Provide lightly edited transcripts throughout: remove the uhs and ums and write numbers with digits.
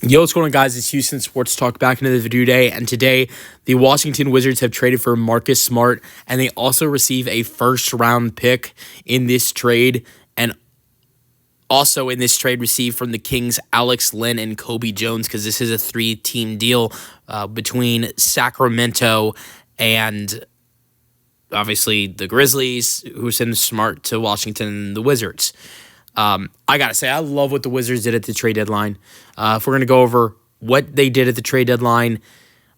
Yo, what's going on, guys? It's Houston Sports Talk back into the video today. And today, the Washington Wizards have traded for Marcus Smart, and they also receive a first-round pick in this trade. And also in this trade, received from the Kings Alex Len and Kobe Jones, because this is a three-team deal between Sacramento and obviously the Grizzlies, who send Smart to Washington, and the Wizards. I got to say, I love what the Wizards did at the trade deadline. If we're going to go over what they did at the trade deadline,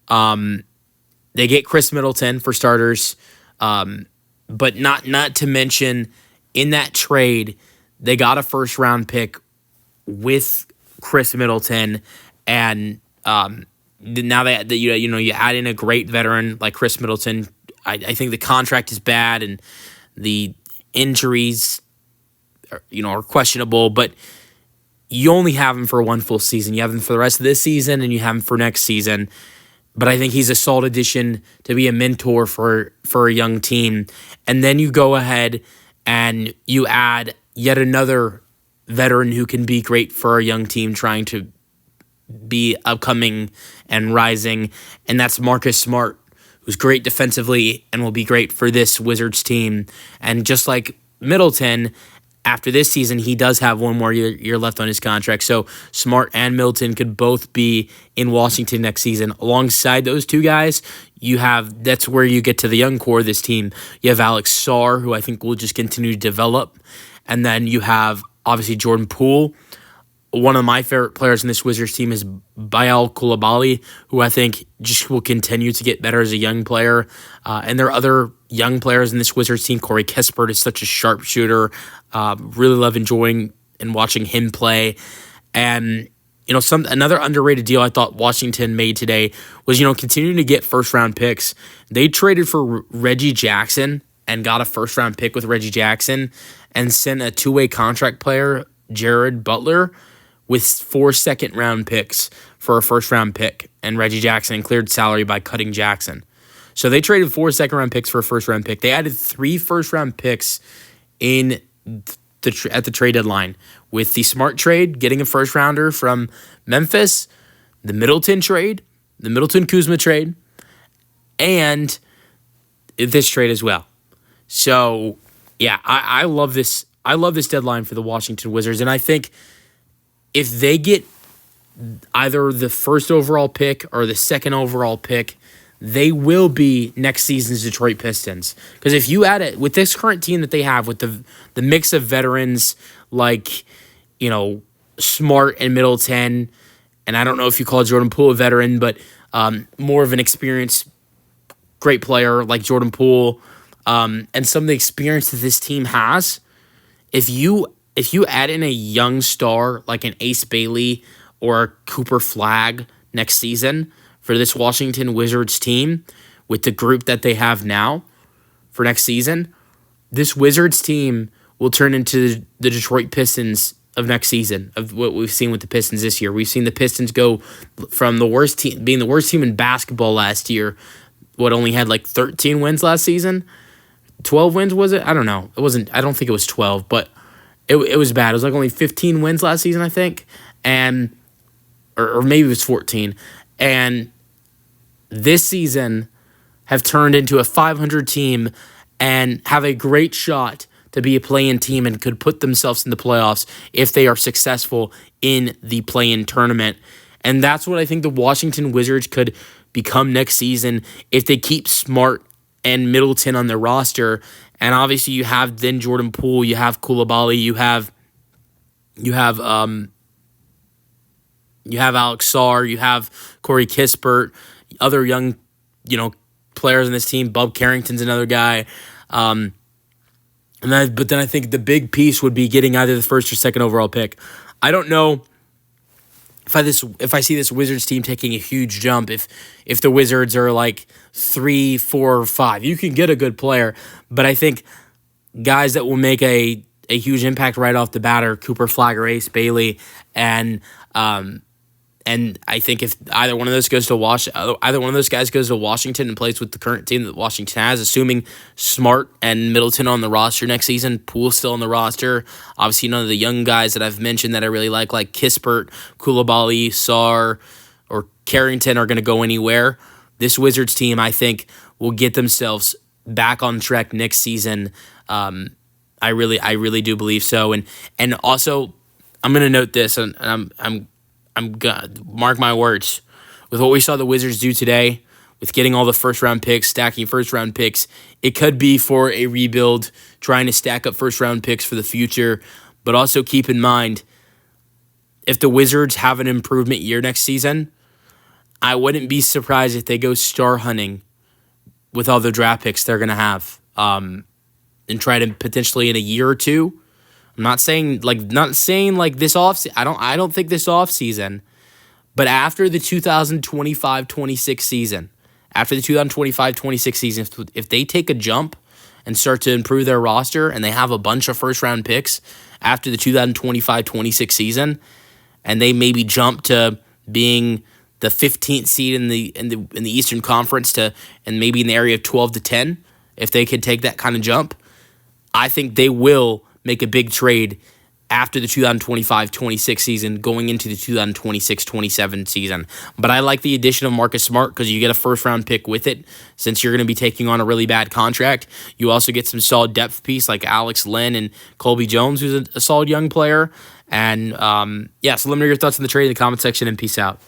they get Chris Middleton for starters, but not to mention in that trade, they got a first-round pick with Chris Middleton, and now that you add in a great veteran like Chris Middleton. I think the contract is bad and the injuries are questionable, but you only have him for one full season. You have him for the rest of this season, and you have him for next season. But I think he's a solid addition to be a mentor for a young team. And then you go ahead and you add yet another veteran who can be great for a young team trying to be upcoming and rising, and that's Marcus Smart, who's great defensively and will be great for this Wizards team. And just like Middleton, after this season, he does have one more year left on his contract. So Smart and Middleton could both be in Washington next season. Alongside those two guys, that's where you get to the young core of this team. You have Alex Sarr, who I think will just continue to develop. And then you have, obviously, Jordan Poole. One of my favorite players in this Wizards team is Bayal Coulibaly, who I think just will continue to get better as a young player. And there are other young players in this Wizards team. Corey Kispert is such a sharpshooter. Really love enjoying and watching him play. And another underrated deal I thought Washington made today was continuing to get first round picks. They traded for Reggie Jackson and got a first round pick with Reggie Jackson, and sent a two-way contract player, Jared Butler, with 4 second-round picks for a first-round pick, and Reggie Jackson cleared salary by cutting Jackson. So they traded 4 second-round picks for a first-round pick. They added 3 first-round picks at the trade deadline, with the Smart trade, getting a first-rounder from Memphis, the Middleton trade, the Middleton-Kuzma trade, and this trade as well. So, yeah, I love this. I love this deadline for the Washington Wizards, and I think if they get either the first overall pick or the second overall pick, they will be next season's Detroit Pistons. Because if you add it with this current team that they have, with the mix of veterans like Smart and Middleton, and I don't know if you call Jordan Poole a veteran, but more of an experienced great player like Jordan Poole, and some of the experience that this team has, if you add in a young star like an Ace Bailey or a Cooper Flagg next season for this Washington Wizards team, with the group that they have now for next season, this Wizards team will turn into the Detroit Pistons of next season, of what we've seen with the Pistons this year. We've seen the Pistons go from the worst team, being the worst team in basketball last year, only had like 13 wins last season? 12 wins, was it? I don't know. It wasn't. I don't think it was 12, but it was bad. It was like only 15 wins last season, I think, and or maybe it was 14. And this season have turned into a 500 team and have a great shot to be a play-in team and could put themselves in the playoffs if they are successful in the play-in tournament. And that's what I think the Washington Wizards could become next season if they keep Smart and Middleton on their roster. And obviously you have then Jordan Poole, you have Coulibaly, you have Alex Sarr, you have Corey Kispert, other young, players in this team. Bub Carrington's another guy. But then I think the big piece would be getting either the first or second overall pick. I don't know if I see this Wizards team taking a huge jump, if the Wizards are like 3, 4, 5, you can get a good player. But I think guys that will make a huge impact right off the bat are Cooper Flagg or Ace Bailey, and And I think if either one of those guys goes to Washington and plays with the current team that Washington has, assuming Smart and Middleton on the roster next season, Poole's still on the roster. Obviously, none of the young guys that I've mentioned that I really like Kispert, Koulibaly, Sarr, or Carrington are going to go anywhere. This Wizards team, I think, will get themselves back on track next season. I really do believe so. And also, I'm going to note this, and I'm gonna mark my words. With what we saw the Wizards do today, with getting all the first-round picks, stacking first-round picks, it could be for a rebuild, trying to stack up first-round picks for the future. But also keep in mind, if the Wizards have an improvement year next season, I wouldn't be surprised if they go star hunting with all the draft picks they're going to have, and try to potentially in a year or two. I'm not saying like this off. I don't think this off season, but after the 2025-26 season, if they take a jump and start to improve their roster and they have a bunch of first round picks after the 2025-26 season, and they maybe jump to being the 15th seed in the Eastern Conference and maybe in the area of 12 to 10, if they could take that kind of jump, I think they will make a big trade after the 2025-26 season going into the 2026-27 season. But I like the addition of Marcus Smart because you get a first-round pick with it since you're going to be taking on a really bad contract. You also get some solid depth piece like Alex Len and Colby Jones, who's a solid young player. And, so let me know your thoughts on the trade in the comment section, and peace out.